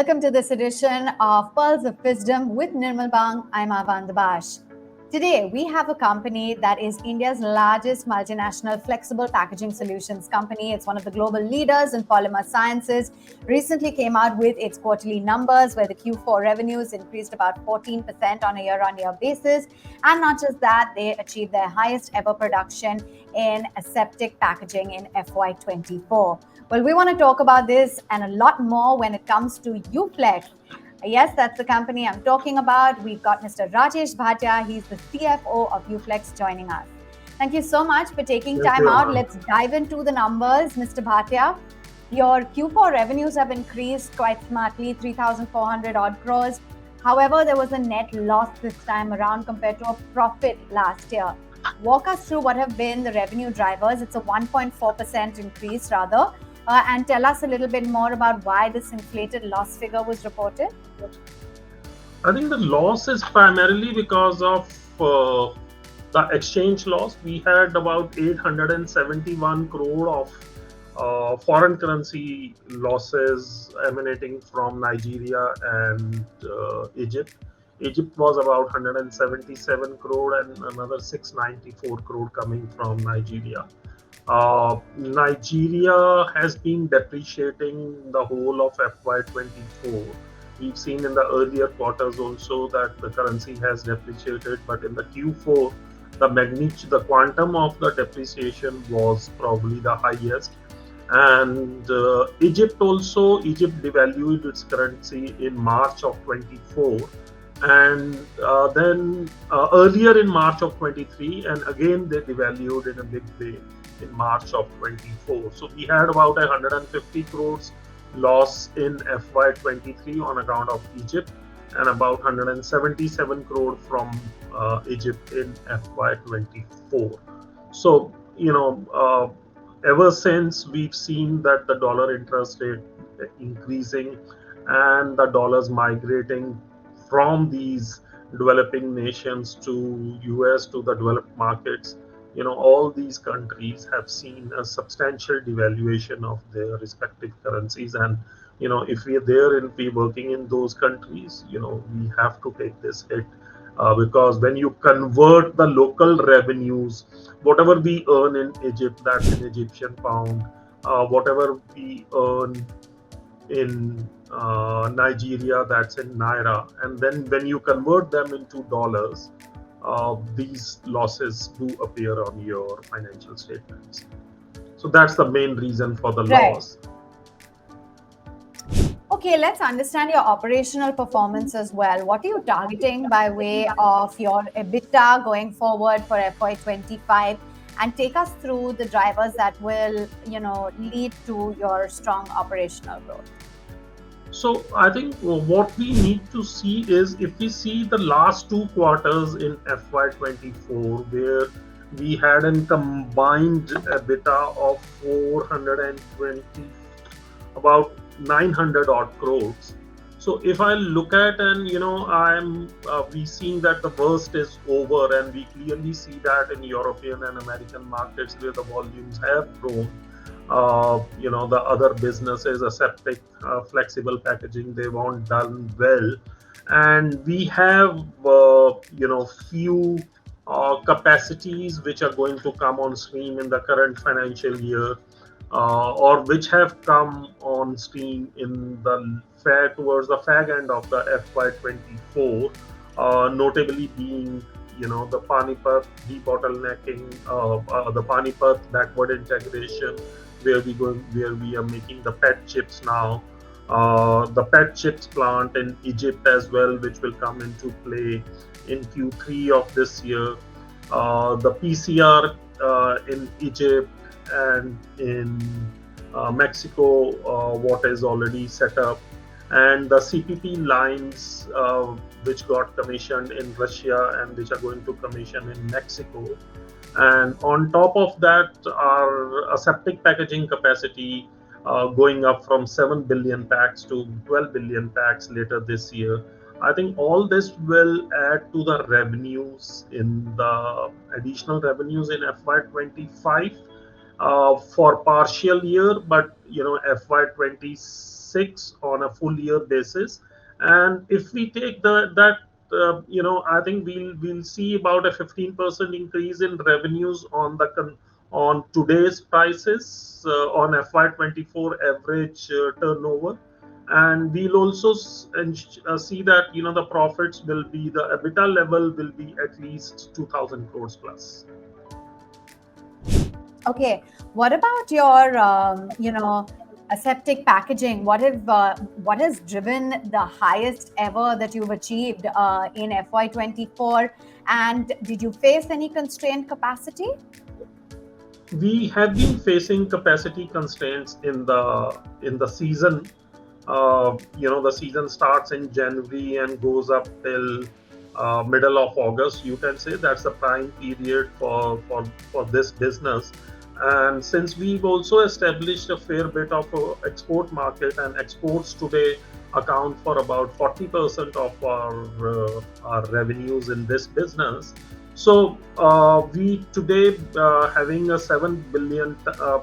welcome to this edition of Pearls of Fisdom with Nirmal. I'm Avandabash. Today, we have a company that is India's largest multinational flexible packaging solutions company. It's one of the global leaders in polymer sciences. Recently came out with its quarterly numbers where the Q4 revenues increased about 14% on a year-on-year basis. And not just that, they achieved their highest ever production in aseptic packaging in FY24. Well, we want to talk about this and a lot more when it comes to UFlex. Yes, that's the company I'm talking about. We've got Mr. Rajesh Bhatia. He's the CFO of UFlex joining us. Thank you so much for taking time out. Let's dive into the numbers, Mr. Bhatia. Your Q4 revenues have increased quite smartly, 3,400 odd crores. However, there was a net loss this time around compared to a profit last year. Walk us through what have been the revenue drivers. It's a 1.4% increase rather. And tell us a little bit more about why this inflated loss figure was reported. I think the loss is primarily because of the exchange loss. We had about 871 crore of foreign currency losses emanating from Nigeria and Egypt. Egypt was about 177 crore and another 694 crore coming from Nigeria. Nigeria has been depreciating the whole of FY24. We've seen in the earlier quarters also that the currency has depreciated, but in the Q4, the quantum of the depreciation was probably the highest. And Egypt devalued its currency in March of 24. And then earlier in March of 23, and again they devalued in a big way in March of 24. So we had about 150 crores loss in FY23 on account of Egypt and about 177 crore from Egypt in FY24. So, ever since we've seen that the dollar interest rate increasing and the dollars migrating from these developing nations to US, to the developed markets, all these countries have seen a substantial devaluation of their respective currencies. And, if we're working in those countries, we have to take this hit because when you convert the local revenues, whatever we earn in Egypt, that's in Egyptian pound, whatever we earn in Nigeria, that's in Naira. And then when you convert them into dollars, these losses do appear on your financial statements. So that's the main reason for the loss. Okay, let's understand your operational performance as well. What are you targeting by way of your EBITDA going forward for FY25? And take us through the drivers that will, lead to your strong operational growth. So I think what we need to see is, if we see the last two quarters in FY24, where we had a combined EBITDA of 420, about 900 odd crores. So if I look at and we seen that the worst is over, and we clearly see that in European and American markets where the volumes have grown. The other businesses, aseptic, flexible packaging, they weren't done well, and we have few capacities which are going to come on stream in the current financial year, or which have come on stream in the towards the fag end of the FY24, notably being the Panipat debottlenecking, the Panipat backward integration, where we are making the PET chips now, the PET chips plant in Egypt as well, which will come into play in Q3 of this year, the PCR in Egypt and in Mexico, what is already set up, and the CPP lines which got commissioned in Russia and which are going to commission in Mexico. And on top of that, our aseptic packaging capacity going up from 7 billion packs to 12 billion packs later this year. I think all this will add to the revenues in the additional revenues in FY25 for partial year, but FY26 6 on a full year basis. And if we take that I think we'll see about a 15% increase in revenues on on today's prices on FY24 average turnover. And we'll also see that the profits will be, the EBITDA level will be at least 2,000 crores plus. Okay, what about your, aseptic packaging? What has driven the highest ever that you've achieved in FY24? And did you face any constrained capacity? We have been facing capacity constraints in the season. The season starts in January and goes up till middle of August. You can say that's the prime period for this business. And since we've also established a fair bit of export market, and exports today account for about 40% of our revenues in this business. So we today having a 7 billion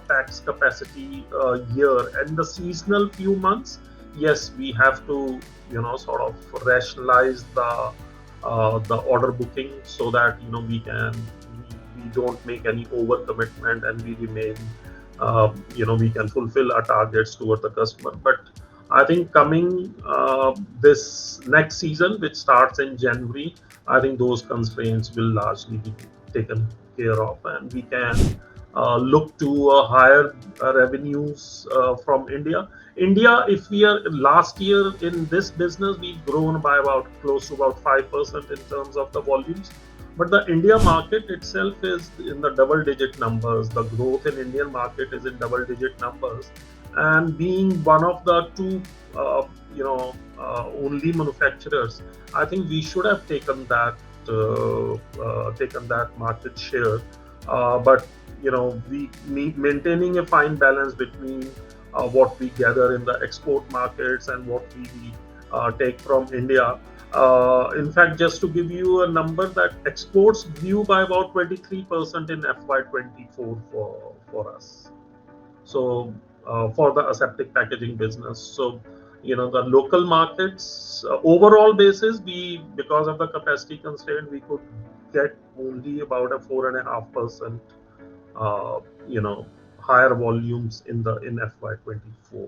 packs capacity a year, and the seasonal few months, yes, we have to sort of rationalize the order booking so that we don't make any overcommitment, and we remain we can fulfill our targets toward the customer. But I think coming this next season, which starts in January, I think those constraints will largely be taken care of, and we can look to higher revenues from India. India, if we are last year in this business, we've grown by about close to about 5% in terms of the volumes. But the India market itself is in the double-digit numbers. The growth in Indian market is in double-digit numbers, and being one of the two, only manufacturers, I think we should have taken that market share. But we maintaining a fine balance between what we gather in the export markets and what we take from India. In fact, just to give you a number, that exports grew by about 23% in FY24 for us. So for the aseptic packaging business. So the local markets overall basis, because of the capacity constraint, we could get only about a 4.5% higher volumes in FY24.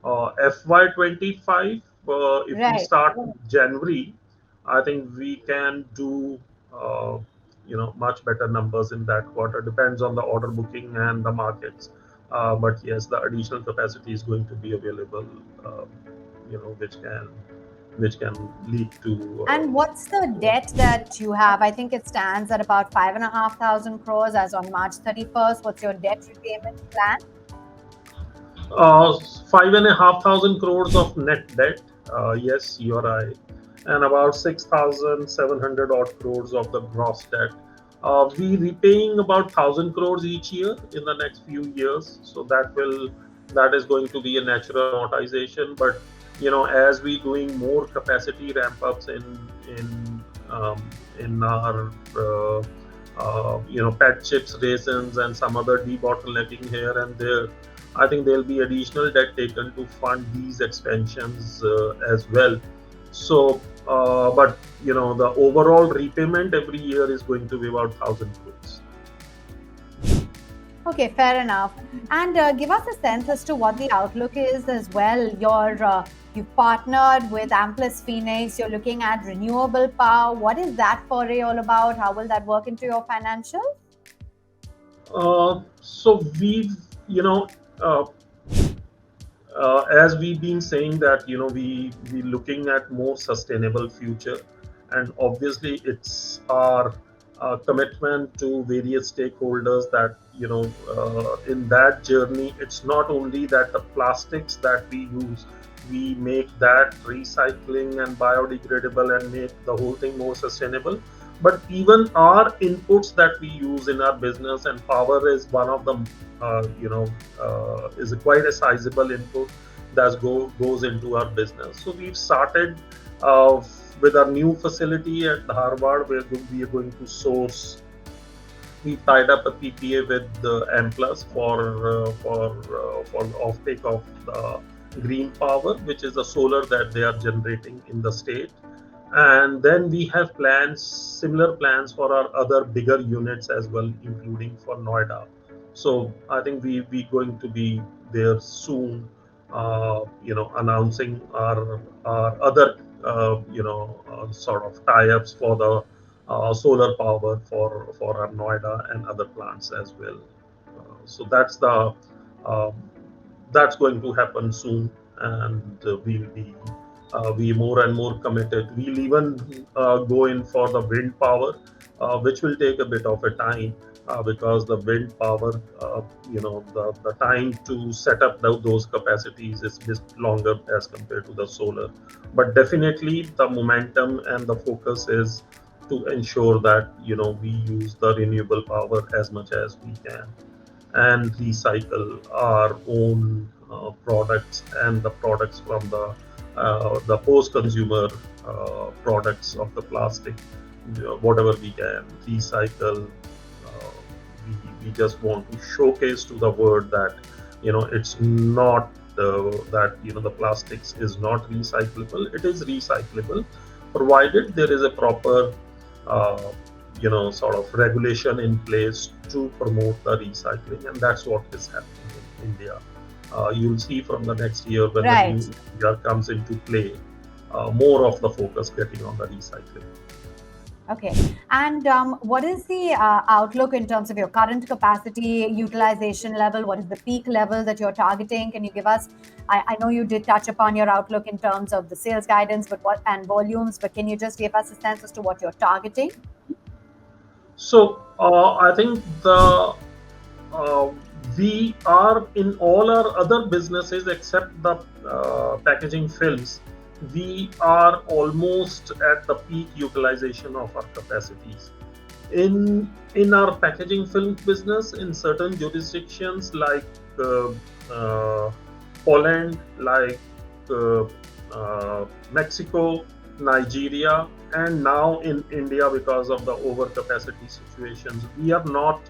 FY25, if we start January, I think we can do much better numbers in that quarter. Depends on the order booking and the markets. But yes, the additional capacity is going to be available, which can lead to. And what's the debt that you have? I think it stands at about 5,500 crores as on March 31st. What's your debt repayment plan? 5,500 crores of net debt. Yes, you're right. And about 6,700 odd crores of the gross debt. We repaying about 1,000 crores each year in the next few years. So that is going to be a natural amortization. But as we doing more capacity ramp ups in our PET chips, resins, and some other debottlenecking here and there, I think there'll be additional debt taken to fund these expansions as well. So, but the overall repayment every year is going to be about 1,000 crores. Okay, fair enough. And give us a sense as to what the outlook is as well. You've partnered with Ampas Phoenix. You're looking at renewable power. What is that foray all about? How will that work into your financials? So we've as we've been saying that we looking at more sustainable future, and obviously it's our commitment to various stakeholders that in that journey, it's not only that the plastics that we use, we make that recycling and biodegradable and make the whole thing more sustainable. But even our inputs that we use in our business, and power is one of them, is quite a sizable input that goes into our business. So we've started with our new facility at Dharwad, where we are going to source. We tied up a PPA with Ampas for offtake of the green power, which is the solar that they are generating in the state. And then we have plans, similar plans for our other bigger units as well, including for Noida. So I think we going to be there soon, announcing our other, sort of tie-ups for the solar power for our Noida and other plants as well. So uh, that's going to happen soon, and we'll be more and more committed. We'll even go in for the wind power, which will take a bit of a time, because the wind power, the time to set up those capacities is just longer as compared to the solar. But definitely the momentum and the focus is to ensure that we use the renewable power as much as we can, and recycle our own products and the products from the post-consumer products of the plastic, whatever we can recycle. Uh, we just want to showcase to the world that it's not that the plastics is not recyclable. It is recyclable, provided there is a proper uh, sort of regulation in place to promote the recycling, and that's what is happening in India. You'll see from the next year when the new Right. India comes into play, more of the focus getting on the recycling. Okay. And what is the outlook in terms of your current capacity utilization level? What is the peak level that you're targeting? Can you give us? I know you did touch upon your outlook in terms of the sales guidance, but what and volumes, but can you just give us a sense as to what you're targeting? So I think uh, we are in all our other businesses except the packaging films. We are almost at the peak utilization of our capacities. In our packaging film business, in certain jurisdictions like uh, uh, Poland, like uh, Mexico, Nigeria, and now in India, because of the overcapacity situations, we are not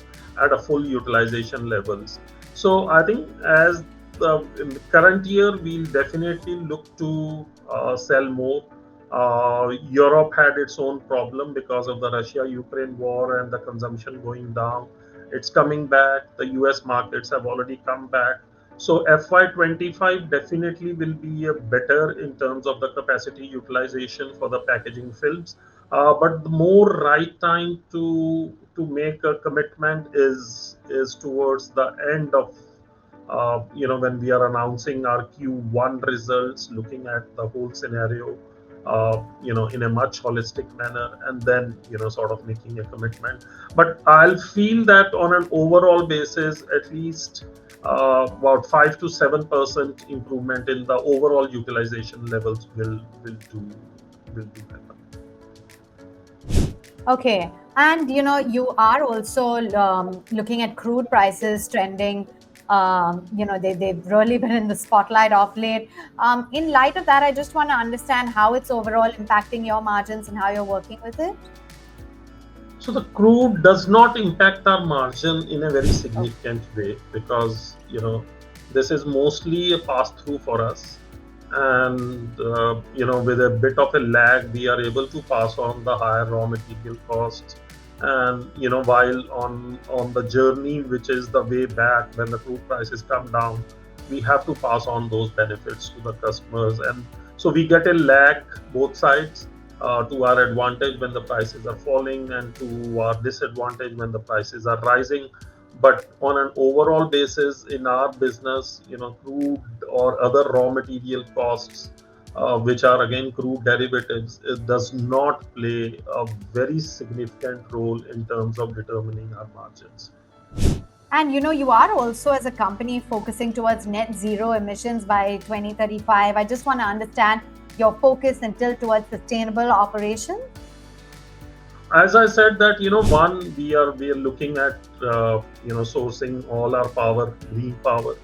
at a full utilization levels. So I think as in the current year, we'll definitely look to sell more. Europe had its own problem because of the Russia-Ukraine war and the consumption going down. It's coming back. The US markets have already come back. So FY25 definitely will be a better in terms of the capacity utilization for the packaging films. But the more right time to make a commitment is towards the end of when we are announcing our Q1 results, looking at the whole scenario, in a much holistic manner, and then, sort of making a commitment. But I'll feel that on an overall basis, at least about 5 to 7% improvement in the overall utilization levels will do happen. Okay. And you are also looking at crude prices trending. They've really been in the spotlight of late. In light of that, I just want to understand how it's overall impacting your margins and how you're working with it. So the crude does not impact our margin in a very Oh, significant way, because this is mostly a pass through for us, and with a bit of a lag we are able to pass on the higher raw material costs. And while on the journey, which is the way back when the crude prices come down, we have to pass on those benefits to the customers, and so we get a lag both sides, to our advantage when the prices are falling, and to our disadvantage when the prices are rising. But on an overall basis in our business, crude or other raw material costs, which are again crude derivatives, it does not play a very significant role in terms of determining our margins. and you are also as a company focusing towards net zero emissions by 2035. I just want to understand your focus and tilt towards sustainable operations. As I said, that one, we are looking at sourcing all our power, green power.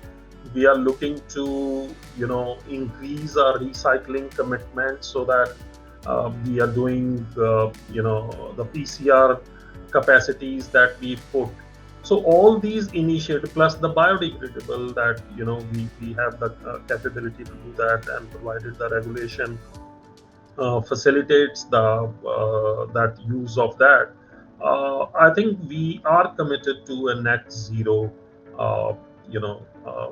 We are looking to increase our recycling commitment, so that we are doing the PCR capacities that we put. So all these initiatives plus the biodegradable that we have the capability to do that, and provided the regulation facilitates the that use of that. I think we are committed to a net zero.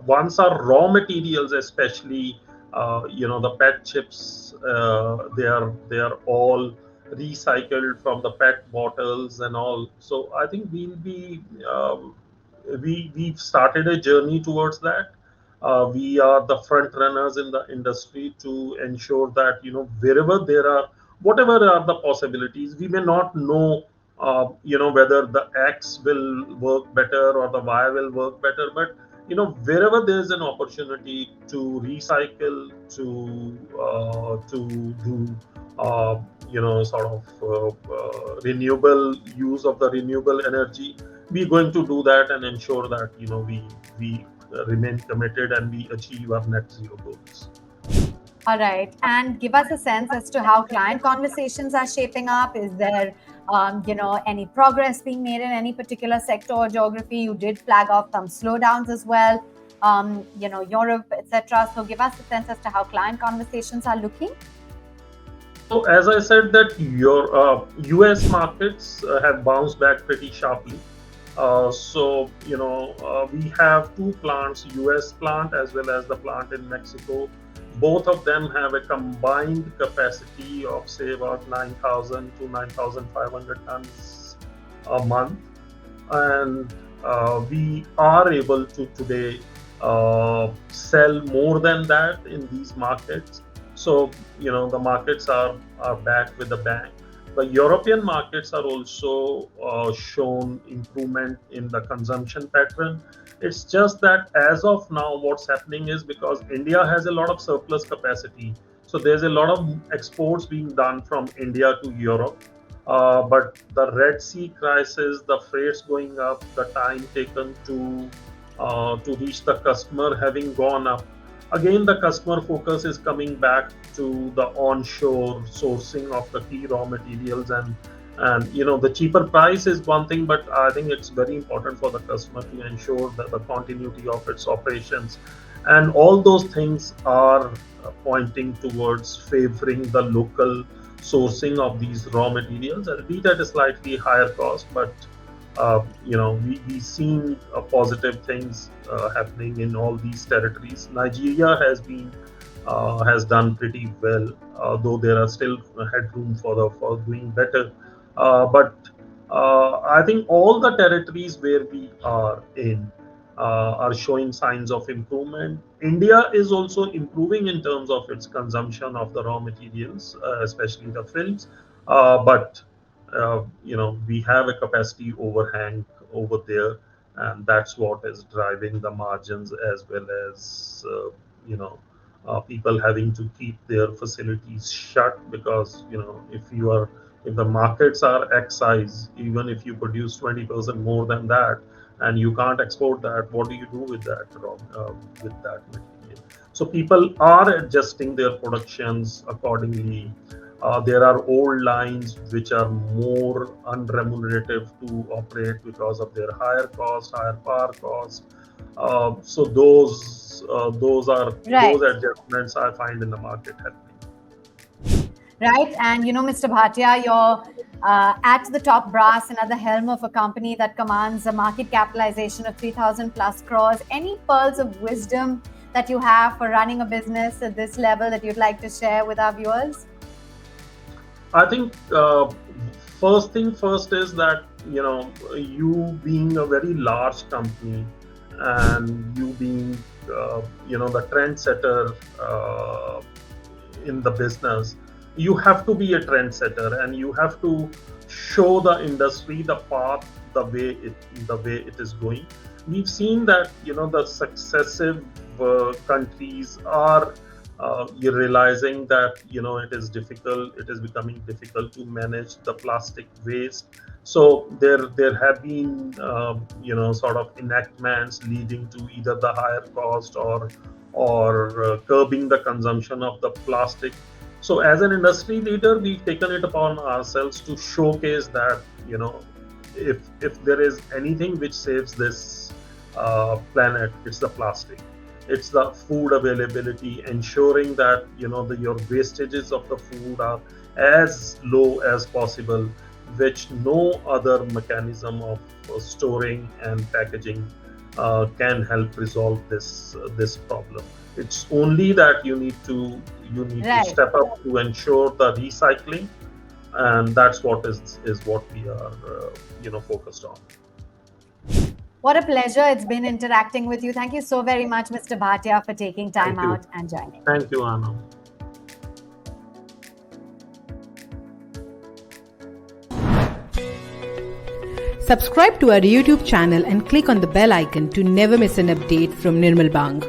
Once our raw materials, especially the PET chips, they are all recycled from the PET bottles and all. So I think we've started a journey towards that. We are the front runners in the industry to ensure that wherever there are, whatever are the possibilities, we may not know whether the X will work better or the Y will work better, but wherever there is an opportunity to recycle, to do sort of renewable use of the renewable energy, we're going to do that and ensure that we remain committed and we achieve our net zero goals. All right. And give us a sense as to how client conversations are shaping up. Is there, any progress being made in any particular sector or geography? You did flag off some slowdowns as well, Europe, etc. So give us a sense as to how client conversations are looking. So as I said, that your US markets have bounced back pretty sharply. We have two plants, US plant as well as the plant in Mexico. Both of them have a combined capacity of say about 9,000 to 9,500 tons a month, and we are able to today sell more than that in these markets. So the markets are back with a bang. The European markets are also shown improvement in the consumption pattern. It's just that as of now, what's happening is because India has a lot of surplus capacity, so there's a lot of exports being done from India to Europe. But the Red Sea crisis, the freights going up, the time taken to reach the customer having gone up. Again, the customer focus is coming back to the onshore sourcing of the key raw materials, and the cheaper price is one thing, but I think it's very important for the customer to ensure that the continuity of its operations, and all those things are pointing towards favoring the local sourcing of these raw materials, albeit at a slightly higher cost. But we seen positive things happening in all these territories. Nigeria has done pretty well, though there are still headroom for doing better. But I think all the territories where we are in are showing signs of improvement. India is also improving in terms of its consumption of the raw materials, especially the films. But we have a capacity overhang over there, and that's what is driving the margins, as well as people having to keep their facilities shut, because if the markets are X size, even if you produce 20% more than that and you can't export that, what do you do with that with that material? So people are adjusting their productions accordingly. There are old lines which are more unremunerative to operate because of their higher cost, higher power cost. So Right. those adjustments I find in the market happening. Right. And Mr. Bhatia, you're at the top brass and at the helm of a company that commands a market capitalization of 3,000 plus crores. Any pearls of wisdom that you have for running a business at this level that you'd like to share with our viewers? I think first thing first is that you being a very large company, and you being the trendsetter in the business, you have to be a trendsetter, and you have to show the industry the path, the way it is going. We've seen that the successive countries are you're realizing that it is becoming difficult to manage the plastic waste. So there have been sort of enactments leading to either the higher cost or curbing the consumption of the plastic. So as an industry leader, we've taken it upon ourselves to showcase that if there is anything which saves this planet, it's the plastic. It's the food availability, ensuring that your wastages of the food are as low as possible, which no other mechanism of storing and packaging can help resolve this problem. It's only that you need to Right. step up to ensure the recycling, and that's what is what we are focused on. What a pleasure it's been interacting with you. Thank you so very much, Mr. Bhatia, for taking time Thank you. out and joining. Thank you, Anna. Subscribe to our YouTube channel and click on the bell icon to never miss an update from Nirmal Bang.